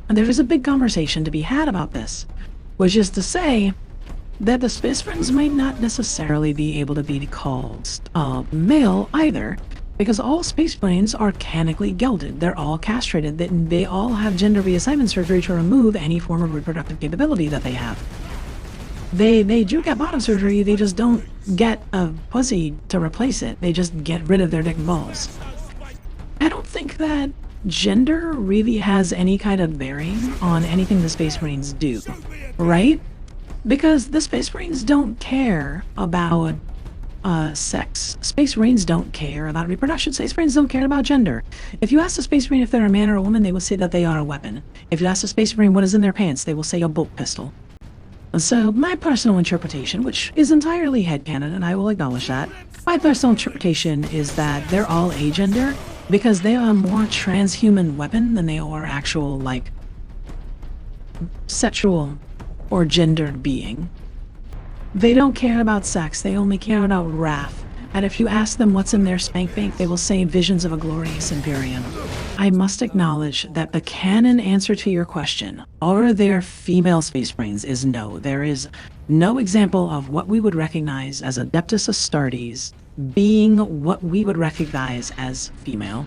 there is a big conversation to be had about this, which is to say that the Space Marines might not necessarily be able to be called male either, because all Space Marines are canically gelded. They're all castrated. They all have gender reassignment surgery to remove any form of reproductive capability that they have. They do get bottom surgery, they just don't get a pussy to replace it. They just get rid of their dick and balls. I don't think that gender really has any kind of bearing on anything the Space Marines do, right? Because the Space Marines don't care about sex. Space Marines don't care about reproduction. Space Marines don't care about gender. If you ask a Space Marine if they're a man or a woman, they will say that they are a weapon. If you ask a Space Marine what is in their pants, they will say a bolt pistol. So my personal interpretation, which is entirely headcanon, and I will acknowledge that, my personal interpretation is that they're all agender because they are a more transhuman weapon than they are actual, like, sexual or gendered being. They don't care about sex, they only care about wrath. And if you ask them what's in their spank bank, they will say visions of a glorious Imperium. I must acknowledge that the canon answer to your question, are there female Space Marines, is no. There is no example of what we would recognize as Adeptus Astartes being what we would recognize as female.